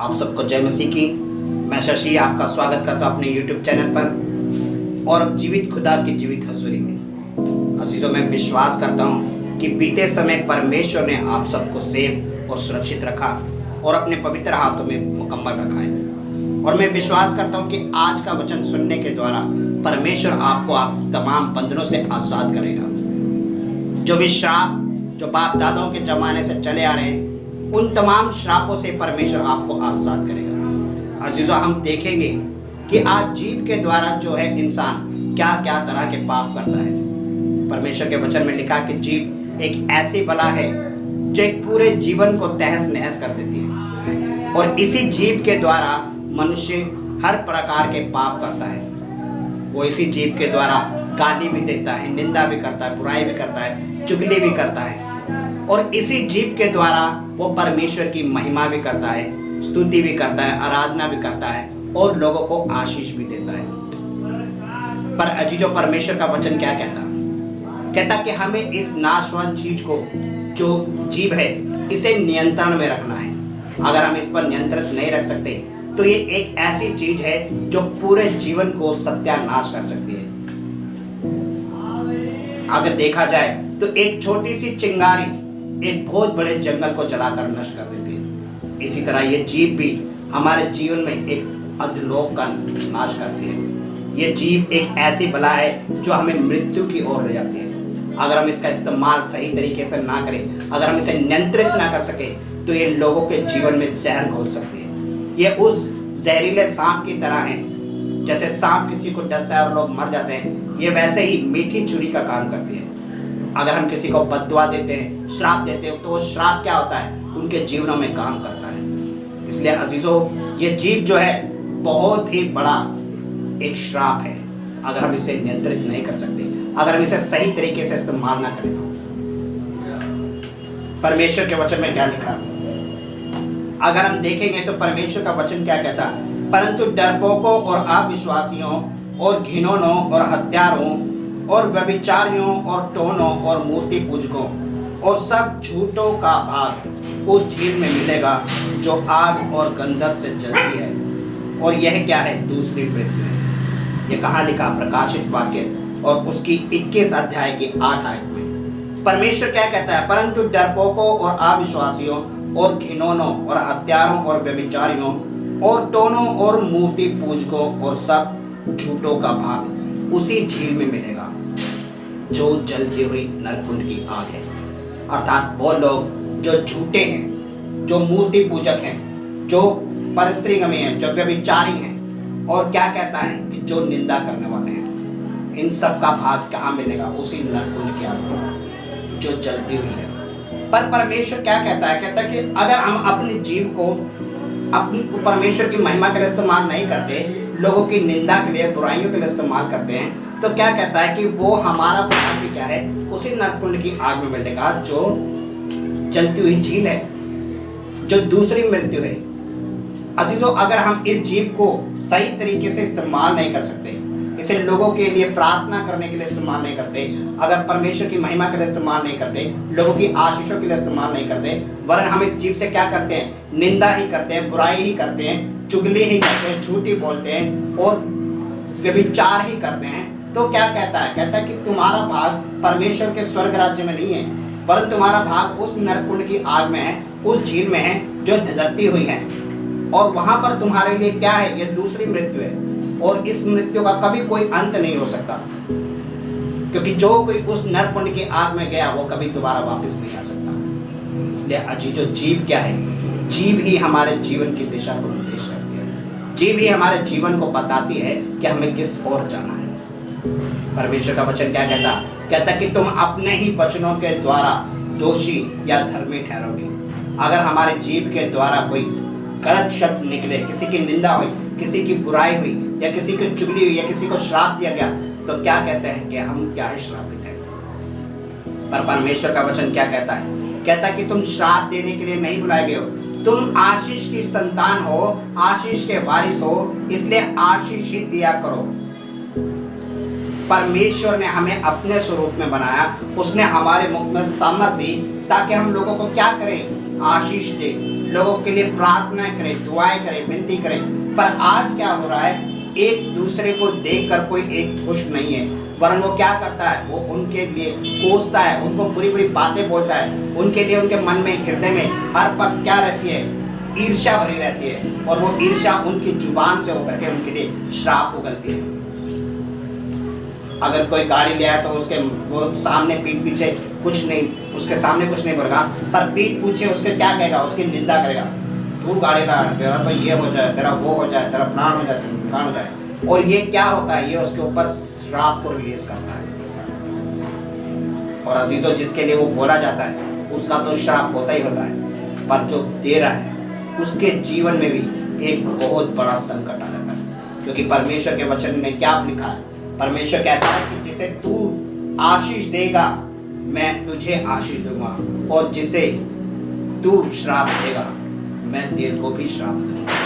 आप सबको जय मसीह की। मैं शशि आपका स्वागत करता हूँ अपने YouTube चैनल पर और जीवित खुदा की जीवित हजूरी में। अजीजों, मैं विश्वास करता हूँ कि बीते समय परमेश्वर ने आप सबको सेफ और सुरक्षित रखा और अपने पवित्र हाथों में मुकम्मल रखा है। और मैं विश्वास करता हूँ कि आज का वचन सुनने के द्वारा परमेश्वर आपको आप तमाम बंधनों से आज़ाद करेगा। जो भी श्राप जो बाप दादाओं के ज़माने से चले आ रहे हैं, उन तमाम श्रापों से परमेश्वर आपको आज़ाद करेगा। अजीजों, हम देखेंगे कि आज जीभ के द्वारा जो है इंसान क्या क्या तरह के पाप करता है। परमेश्वर के वचन में लिखा कि जीभ एक ऐसी बला है जो एक पूरे जीवन को तहस नहस कर देती है। और इसी जीभ के द्वारा मनुष्य हर प्रकार के पाप करता है। वो इसी जीभ के द्वारा गाली भी देता है, निंदा भी करता है, बुराई भी करता है, चुगली भी करता है। और इसी जीभ के द्वारा वो परमेश्वर की महिमा भी करता है, स्तुति भी करता है, आराधना भी करता है और लोगों को आशीष भी देता है। पर अजीजों, परमेश्वर का वचन क्या कहता कि हमें इस नाशवान चीज को जो जीभ है इसे नियंत्रण में रखना है। अगर हम इस पर नियंत्रण नहीं रख सकते तो ये एक ऐसी चीज है जो पूरे जीवन को सत्यानाश कर सकती है। अगर देखा जाए तो एक छोटी सी चिंगारी एक बहुत बड़े जंगल को जलाकर नष्ट कर देती है। इसी तरह ये जीभ भी हमारे जीवन में एक अधोलोक का नाश करती है। ये जीभ एक ऐसी बला है जो हमें मृत्यु की ओर ले जाती है। अगर हम इसका इस्तेमाल सही तरीके से ना करें, अगर हम इसे नियंत्रित ना कर सके तो ये लोगों के जीवन में जहर घोल सकती है। ये उस जहरीले सांप की तरह है। जैसे सांप किसी को डसता है और लोग मर जाते हैं, ये वैसे ही मीठी छुरी का काम करती है। अगर हम किसी को बद्दुआ देते हैं, श्राप देते हैं, तो वो श्राप क्या होता है, उनके जीवनों में काम करता है। इसलिए अजीजों, ये जीभ जो है बहुत ही बड़ा एक श्राप है। अगर हम इसे नियंत्रित नहीं कर सकते, अगर हम इसे सही तरीके से इस्तेमाल ना करें तो। परमेश्वर के वचन में क्या लिखा, अगर हम देखेंगे तो परमेश्वर का वचन क्या कहता है, परंतु डरपोकों और अविश्वासियों और घिनौनों और हत्यारों और व्यभिचारियों और टोनों और मूर्ति पूजकों और सब झूठों का भाग उस झील में मिलेगा जो आग और गंधक से जलती है। और यह क्या है, दूसरी मृत्यु है। ये कहाँ लिखा, प्रकाशित वाक्य और उसकी 21 अध्याय की 8 आयत में। परमेश्वर क्या कहता है, परंतु डरपोकों और अविश्वासियों और घिनौनों और हत्यारों और व्यभिचारियों और टोनों और मूर्ति पूजकों और सब झूठों का भाग उसी झील में मिलेगा जो जलती हुई नरकुंड की आग है। अर्थात वो लोग जो झूठे हैं, जो मूर्ति पूजक हैं, जो परस्त्रीगामी हैं, जो व्यभिचारी हैं, और क्या कहता है कि जो निंदा करने वाले हैं, इन सब का भाग कहाँ मिलेगा, उसी नरकुंड की आग में जो जलती हुई है। पर परमेश्वर क्या कहता है, कहता है कि अगर हम अपनी जीभ को अपनी परमेश्वर की महिमा के लिए इस्तेमाल नहीं करते, लोगों की निंदा के लिए, बुराइयों के लिए इस्तेमाल करते हैं, तो क्या कहता है कि वो हमारा भाग भी क्या है, उसी नरकुंड की आग में मिलेगा जो जलती हुई झील है, जो दूसरी मृत्यु है। अजीजों, अगर हम इस जीभ को सही तरीके से इस्तेमाल नहीं कर सकते, इसे लोगों के लिए प्रार्थना करने के लिए इस्तेमाल नहीं करते, अगर परमेश्वर की महिमा के लिए इस्तेमाल नहीं करते, लोगों की आशीषों के लिए इस्तेमाल नहीं करते, वरन हम इस जीभ से क्या करते हैं, निंदा ही करते हैं, बुराई ही करते हैं, चुगली ही करते हैं, झूठी बोलते हैं और व्यभिचार ही करते हैं, तो क्या कहता है, कहता है कि तुम्हारा भाग परमेश्वर के स्वर्ग राज्य में नहीं है, वरन तुम्हारा भाग उस नरकुंड की आग में है, उस झील में है जो धधकती हुई है। और वहां पर तुम्हारे लिए क्या है, ये दूसरी मृत्यु है। और इस मृत्यु का कभी कोई अंत नहीं हो सकता, क्योंकि जो कोई उस नरकुंड की आग में गया वो कभी दोबारा वापस नहीं आ सकता। इसलिए अजीजों, जीभ क्या है, जीभ ही हमारे जीवन की दिशा को निर्देश करती है। जीभ ही हमारे जीवन को बताती है कि हमें किस ओर जाना है। परमेश्वर का वचन क्या कहता कि तुम अपने ही वचनों के द्वारा दोषी या धर्मी ठहरोगे। अगर हमारे जीभ के द्वारा कोई गलत शब्द निकले, किसी की निंदा हुई, किसी की बुराई हुई, या किसी की चुगली हुई, या किसी को श्राप दिया गया, तो क्या कहते हैं कि हम क्या है, श्रापित हैं। पर परमेश्वर का वचन क्या कहता है, कहता है कि तुम श्राप देने के लिए नहीं बुलाए गए हो, तुम आशीष की संतान हो, आशीष के वारिस हो, इसलिए आशीष ही दिया करो। परमेश्वर ने हमें अपने स्वरूप में बनाया, उसने हमारे मुख में सामर्थ दी ताकि हम लोगों को क्या करें, आशीष दे, लोगों के लिए प्रार्थना करें, दुआएं करें, विनती करें। पर आज क्या हो रहा है, एक दूसरे को देखकर कोई एक खुश नहीं है, वरन वो क्या करता है, वो उनके लिए कोसता है, उनको बुरी बुरी बातें बोलता है। उनके लिए उनके मन में, हृदय में हर पल क्या रहती है, ईर्ष्या भरी रहती है, और वो ईर्ष्या उनकी जुबान से होकर के उनके लिए श्राप उगलती है। अगर कोई गाड़ी ले आया तो उसके वो सामने पीठ पीछे कुछ नहीं, उसके सामने कुछ नहीं बोलेगा, पर पीठ पीछे उसके क्या कहेगा, उसकी निंदा करेगा। तू गाड़ी ला, तेरा तो ये हो जाए, तेरा वो हो जाए, तेरा प्राण हो जाए, प्राण हो जाए। और ये क्या होता है, ये उसके ऊपर श्राप को रिलीज करता है। और अजीजों, जिसके लिए वो बोला जाता है उसका तो श्राप होता ही होता है, पर जो दे रहा है उसके जीवन में भी एक बहुत बड़ा संकट आ जाता है। क्योंकि परमेश्वर के वचन में क्या लिखा है, परमेश्वर कहता है कि जिसे तू आशीष देगा मैं तुझे आशीष दूंगा, और जिसे तू श्राप देगा मैं तेरे को भी श्राप दूंगा।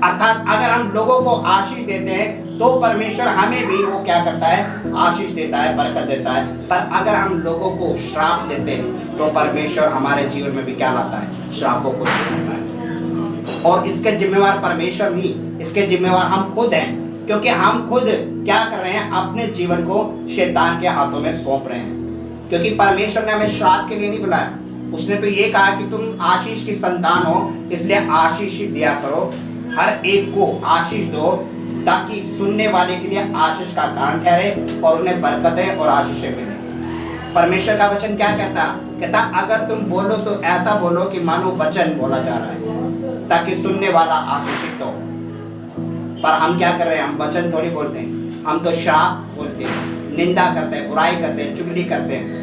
अर्थात अगर हम लोगों को आशीष देते हैं तो परमेश्वर हमें भी वो क्या करता है, आशीष देता है, बरकत देता है। पर अगर हम लोगों को श्राप देते हैं तो परमेश्वर हमारे जीवन में भी क्या लाता है, श्रापों को लाता है। और इसके जिम्मेवार परमेश्वर नहीं, इसके जिम्मेवार हम खुद हैं। क्योंकि हम खुद क्या कर रहे हैं, अपने जीवन को शैतान के हाथों में सौंप रहे हैं। क्योंकि परमेश्वर ने हमें श्राप के लिए नहीं बुलाया, उसने तो ये कहा कि तुम आशीष की संतान हो, इसलिए आशीष दिया करो, हर एक को आशीष दो, ताकि सुनने वाले के लिए आशीष का कारण ठहरे और उन्हें बरकतें और आशीषें मिले। परमेश्वर का वचन क्या कहता, अगर तुम बोलो तो ऐसा बोलो कि मानो वचन बोला जा रहा है, ताकि सुनने वाला आशीषित हो। पर हम क्या कर रहे हैं, हम वचन थोड़ी बोलते हैं, हम तो श्राप बोलते हैं, निंदा करते हैं, बुराई करते हैं, चुगली करते हैं।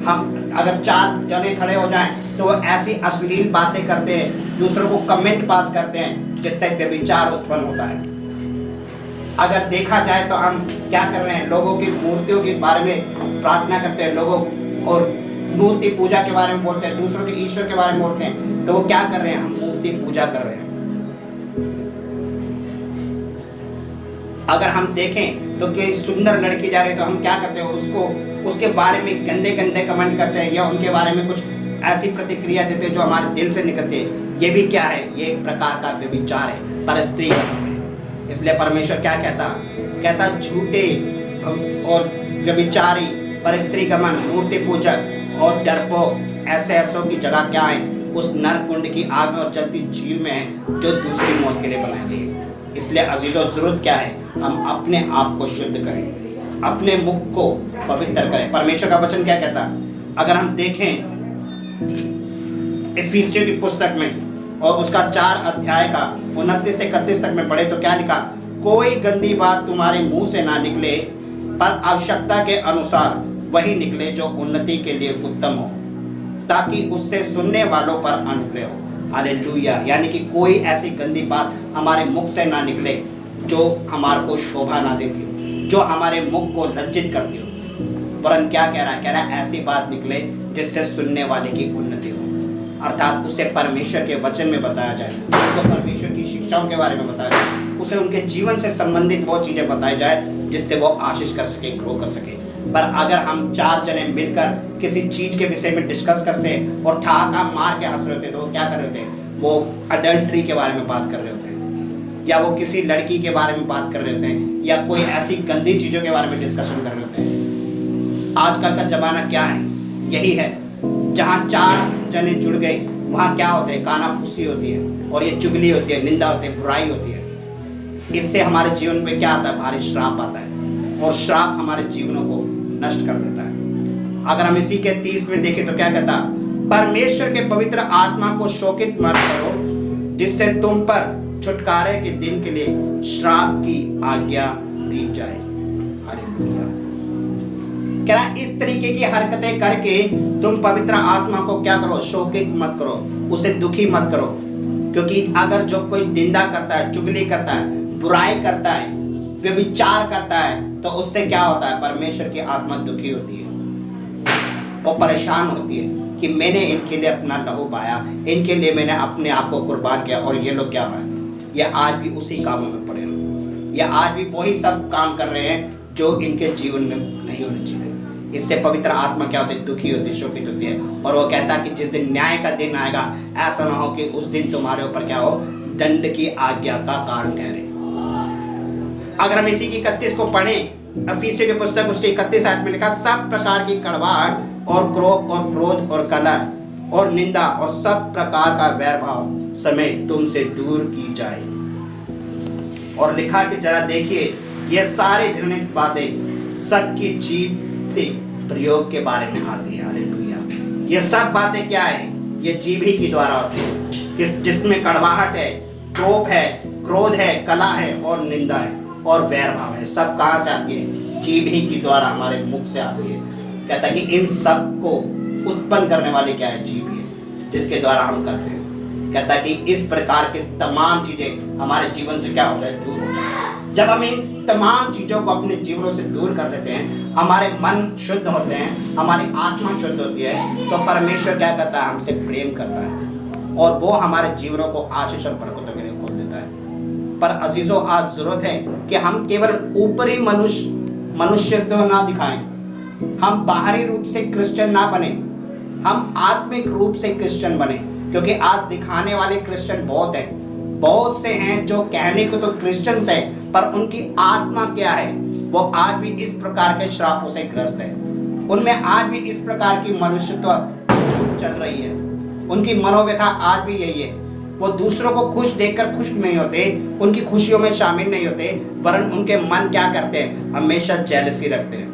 हम अगर 4 जने खड़े हो जाएं तो वो ऐसी अश्लील बातें करते हैं, दूसरों को कमेंट पास करते हैं, जिससे व्यभिचार उत्पन्न होता है। अगर देखा जाए तो हम क्या कर रहे हैं, लोगों की मूर्तियों के बारे में प्रार्थना करते हैं, लोगों और मूर्ति पूजा के बारे में बोलते हैं, दूसरों के ईश्वर के बारे में बोलते हैं। तो वो क्या कर रहे हैं, हम मूर्ति पूजा कर रहे हैं। अगर हम देखें तो कि सुंदर लड़की जा रही है तो हम क्या करते हैं, उसको उसके बारे में गंदे गंदे कमेंट करते हैं, या उनके बारे में कुछ ऐसी प्रतिक्रिया देते हैं जो हमारे दिल से निकलती है। ये भी क्या है, ये एक प्रकार का व्यभिचार है, परस्त्री है। इसलिए परमेश्वर क्या कहता झूठे और व्यभिचारी, परस्त्री गमन, मूर्ति पूजक और डरपोक ऐसों की जगह क्या है, उस नरक कुंड की आग में और जलती झील में है, जो दूसरी मौत के लिए बनाई गई है। इसलिए अजीजों, जरूरत क्या है, हम अपने आप को शुद्ध करें, अपने मुख को पवित्र करें। परमेश्वर का वचन क्या कहता है, अगर हम देखें इफिसियों की पुस्तक में और उसका 4 अध्याय का 29 से 31 तक में पढ़े तो क्या लिखा, कोई गंदी बात तुम्हारे मुंह से ना निकले, पर आवश्यकता के अनुसार वही निकले जो उन्नति के लिए उत्तम हो, ताकि उससे सुनने वालों पर अनुग्रह हो। हालेलुया। यानी कि कोई ऐसी गंदी बात हमारे मुख से ना निकले जो हमारे को शोभा ना देती हो, जो हमारे मुख को लज्जित करती हो। वरन क्या कह रहा है, ऐसी बात निकले जिससे सुनने वाले की उन्नति हो। अर्थात उसे परमेश्वर के वचन में बताया जाए, तो परमेश्वर की शिक्षाओं के बारे में बताया जाए, उसे उनके जीवन से संबंधित वो चीजें बताई जाए जिससे वो आशीष कर सके, ग्रो कर सके। पर अगर हम 4 जने मिलकर किसी चीज के विषय में डिस्कस करते हैं और ठहाका मार के हंस रहे होते, तो वो क्या कर रहे होते, वो अडल्ट्री के बारे में बात कर रहे होते हैं, या वो किसी लड़की के बारे में बात कर रहे होते हैं, या कोई ऐसी गंदी चीजों के बारे में डिस्कशन कर रहे होते हैं। आजकल का जमाना क्या है, यही है, जहाँ 4 जने जुड़ गए वहाँ क्या होता है, कानाफूसी होती है, और ये चुगली होती है, निंदा होती है, बुराई होती है। इससे हमारे जीवन में क्या आता है, भारी श्राप आता है, और श्राप हमारे जीवनों को नष्ट कर देता है। अगर हम इसी के 30 में देखें तो क्या कहता, परमेश्वर के पवित्र आत्मा को शोकित मत करो, जिससे तुम पर छुटकारे के दिन के लिए श्राप की आज्ञा दी जाए। हालेलुया। क्या इस तरीके की हरकतें करके तुम पवित्र आत्मा को क्या करो, शोकित मत करो, उसे दुखी मत करो। क्योंकि अगर जो कोई निंदा करता है, चुगली करता है, बुराई करता है, व्यभिचार करता है, तो उससे क्या होता है, परमेश्वर की आत्मा दुखी होती है, वो परेशान होती है कि मैंने इनके लिए अपना लहू बहाया, इनके लिए मैंने अपने आप को कुर्बान किया, और ये लोग क्या हो रहा है, ये आज भी उसी कामों में पड़े हैं, ये आज भी वही सब काम कर रहे हैं जो इनके जीवन में नहीं होने चाहिए। इससे पवित्र आत्मा क्या होती है? दुखी होती, शोकित होती है। और वो कहता है कि जिस दिन न्याय का दिन आएगा, ऐसा ना हो कि उस दिन तुम्हारे ऊपर क्या हो? दंड की आज्ञा का कारण ठहरे। अगर हम इसी की 31 को पढ़ें, इफिसियों की पुस्तक उसके 31 आयत में लिखा, सब प्रकार की कड़वाहट और क्रोध और कलह और निंदा और सब प्रकार का वैर भाव समेत तुमसे दूर की जाए। और लिखा कि जरा देखिए, ये सारे घृणित बातें सबकी जीभ से प्रयोग के बारे में आती है। हालेलुया। ये सब बातें क्या है? ये जीभ ही के द्वारा होती है, जिसमें कड़वाहट है, कोप है, क्रोध है, कला है और निंदा है और वैर भाव है। सब कहाँ से आती है? जीभ ही के द्वारा, हमारे मुख से आती है। कहता है कि इन सब को उत्पन्न करने वाली क्या है? जीभ है, जिसके द्वारा हम करते हैं। कहता है कि इस प्रकार की तमाम चीजें हमारे जीवन से क्या हो जाए? दूर हो जाए। जब हम इन तमाम चीजों को अपने जीवनों से दूर कर लेते हैं, हमारे मन शुद्ध होते हैं, हमारी आत्मा शुद्ध होती है, तो परमेश्वर क्या करता है? हमसे प्रेम करता है और वो हमारे जीवनों को आशीष और बरकतों के लिए खोल देता है। पर अजीजों, आज जरूरत है कि हम केवल ऊपरी मनुष्यत्व ना दिखाएं, हम बाहरी रूप से क्रिश्चियन ना बने, हम आत्मिक रूप से क्रिश्चियन बने। क्योंकि आज दिखाने वाले क्रिश्चियन बहुत से हैं जो कहने को तो क्रिश्चियंस है, पर उनकी आत्मा क्या है? वो आज भी इस प्रकार के श्रापों से ग्रस्त है। उनमें आज भी इस प्रकार की मनुष्यत्व चल रही है। उनकी मनोव्यथा आज भी यही है। वो दूसरों को खुश देखकर खुश नहीं होते, उनकी खुशियों में शामिल नहीं होते, वरन उनके मन क्या करते हैं? हमेशा जेलसी रखते हैं।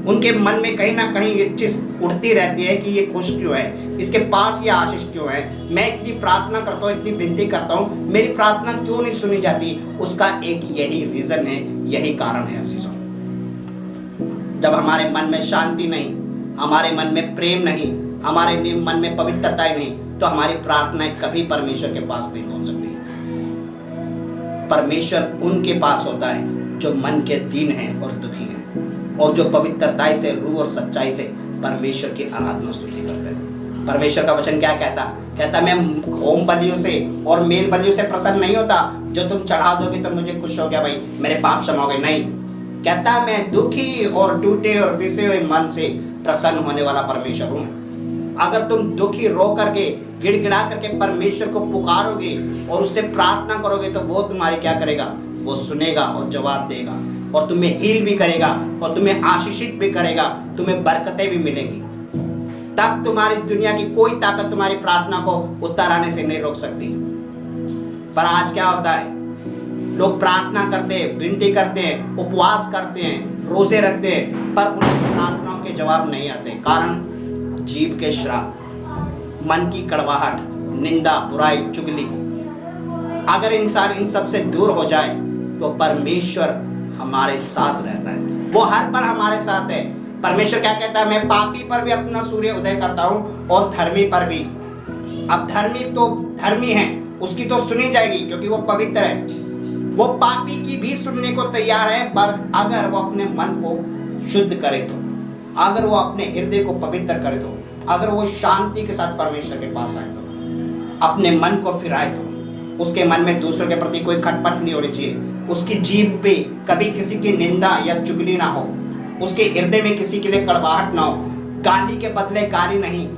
उनके मन में कहीं ना कहीं ये चीज उठती रहती है कि ये खुश क्यों है, इसके पास ये आशीष क्यों है, मैं इतनी प्रार्थना करता हूँ, इतनी विनती करता हूँ, मेरी प्रार्थना क्यों नहीं सुनी जाती? उसका एक यही रीजन है, यही कारण है अजीजों। जब हमारे मन में शांति नहीं, हमारे मन में प्रेम नहीं, हमारे मन में पवित्रता ही नहीं, तो हमारी प्रार्थनाएं कभी परमेश्वर के पास नहीं पहुंच सकती। परमेश्वर उनके पास होता है जो मन के दीन हैं और दुखी हैं, और जो पवित्रता से, रूह और सच्चाई से परमेश्वर की आराधना स्तुति करते हैं। परमेश्वर का वचन क्या कहता मैं होम बलियों से और मेल बलियों से प्रसन्न नहीं होता, जो तुम चढ़ा दोगे तो मुझे खुश हो गया, भाई मेरे पाप क्षमा हो गए। नहीं, कहता मैं दुखी और टूटे और पिसे हुए मन से प्रसन्न होने वाला परमेश्वर हूँ। अगर तुम दुखी रो करके, गिड़गिड़ा करके परमेश्वर को पुकारोगे और उससे प्रार्थना करोगे, तो वो तुम्हारी क्या करेगा? वो सुनेगा और जवाब देगा और तुम्हें हील भी करेगा और तुम्हें आशीषित भी करेगा, तुम्हें बरकतें भी मिलेंगी। तब तुम्हारी दुनिया की कोई ताकत तुम्हारी प्रार्थना को उत्तर आने से नहीं रोक सकती। पर आज क्या होता है? लोग प्रार्थना करते हैं, विनती करते हैं, उपवास करते हैं, रोजे रखते हैं, पर उनकी प्रार्थनाओं के जवाब नहीं आते। कारण जीभ के श्राप, मन की कड़वाहट, निंदा, बुराई, चुगली। अगर इंसान इन सब से दूर हो जाए तो परमेश्वर हमारे साथ रहता है, वो हर पल हमारे साथ है। परमेश्वर क्या कहता है? मैं पापी पर भी अपना सूर्य उदय करता हूँ और धर्मी पर भी। अब धर्मी तो धर्मी है, उसकी तो सुनी जाएगी क्योंकि वो पवित्र है। वो पापी की भी सुनने को तैयार है, पर अगर वो अपने मन को शुद्ध करे तो, अगर वो अपने हृदय को पवित्र करे तो, अगर वो शांति के साथ परमेश्वर के पास आए तो, अपने मन को फिराए तो, उसके मन में दूसरों के प्रति कोई खटपट नहीं होनी चाहिए, उसकी जीभ पे कभी किसी की निंदा या चुगली ना हो, उसके हृदय में किसी के लिए कड़वाहट ना हो, गाली के बदले गाली नहीं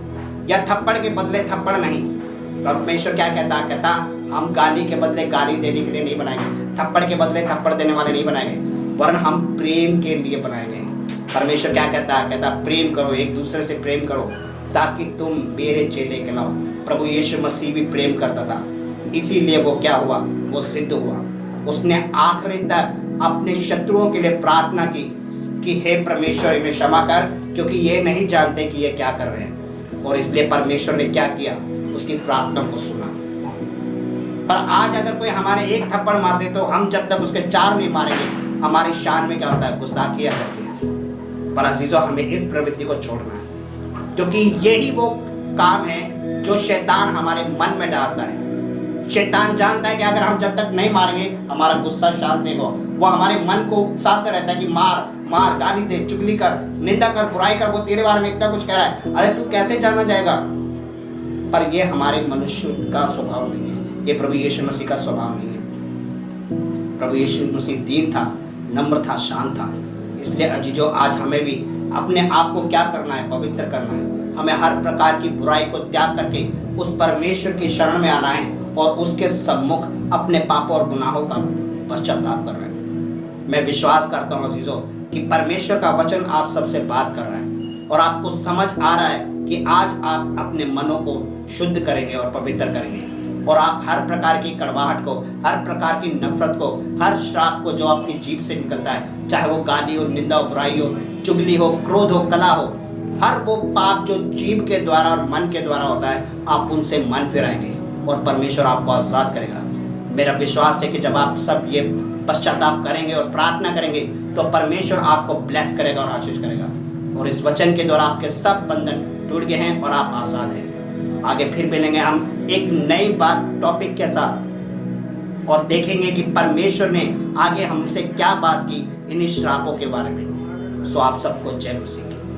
या थप्पड़ के बदले थप्पड़ नहीं। परमेश्वर क्या कहता हम गाली के बदले गाली देने के लिए नहीं बनाए गए, थप्पड़ के बदले थप्पड़ देने वाले नहीं बनाए गए, वरन हम प्रेम के लिए बनाए गए। परमेश्वर क्या कहता प्रेम करो, एक दूसरे से प्रेम करो ताकि तुम मेरे चेले कहलाओ। प्रभु यीशु मसीह भी प्रेम करता था, इसीलिए वो क्या हुआ? वो सिद्ध हुआ। उसने आखिरी तक अपने शत्रुओं के लिए प्रार्थना की कि हे परमेश्वर इन्हें क्षमा कर, क्योंकि ये नहीं जानते कि ये क्या कर रहे हैं। और इसलिए परमेश्वर ने क्या किया? उसकी प्रार्थना को सुना। पर आज अगर कोई हमारे एक थप्पड़ मार दे तो हम जब तक उसके 4 नहीं मारेंगे, हमारी शान में क्या होता है? गुस्ताखी आ जाती है। पर अजीजों, हमें इस प्रवृत्ति को छोड़ना है, क्योंकि यही वो काम है जो शैतान हमारे मन में डालता है। शैतान जानता है कि अगर हम जब तक नहीं मारेंगे हमारा गुस्सा शांत नहीं होगा। वो हमारे मन को उकसाता रहता है कि मार, गाली दे, चुगली कर, निंदा कर, बुराई कर, वो तेरे बारे में इतना कुछ कह रहा है, अरे तू कैसे जाना जाएगा? पर ये हमारे मनुष्य का स्वभाव नहीं है, ये प्रभु यीशु मसीह का स्वभाव नहीं है। प्रभु यीशु मसीह दीन था, नम्र था, शांत था। इसलिए अजीजों, आज हमें भी अपने आप को क्या करना है, पवित्र करना है। हमें हर प्रकार की बुराई को त्याग करके उस परमेश्वर की शरण में आना है और उसके सम्मुख अपने पापों और गुनाहों का पश्चाताप कर रहे हैं। मैं विश्वास करता हूँ अजीजों कि परमेश्वर का वचन आप सबसे बात कर रहा है और आपको समझ आ रहा है कि आज आप अपने मनों को शुद्ध करेंगे और पवित्र करेंगे और आप हर प्रकार की कड़वाहट को, हर प्रकार की नफरत को, हर श्राप को जो आपकी जीभ से निकलता है, चाहे वो गाली हो, निंदा हो, बुराई हो, चुगली हो, क्रोध हो, कला हो, हर वो पाप जो जीभ के द्वारा और मन के द्वारा होता है, आप उनसे मन फिराएंगे और परमेश्वर आपको आज़ाद करेगा। मेरा विश्वास है कि जब आप सब ये पश्चाताप करेंगे और प्रार्थना करेंगे तो परमेश्वर आपको ब्लेस करेगा और आशीष करेगा और इस वचन के द्वारा आपके सब बंधन टूट गए हैं और आप आज़ाद हैं। आगे फिर मिलेंगे हम एक नई बात टॉपिक के साथ और देखेंगे कि परमेश्वर ने आगे हमसे क्या बात की इन श्रापों के बारे में। सो आप सबको जय मसीह की।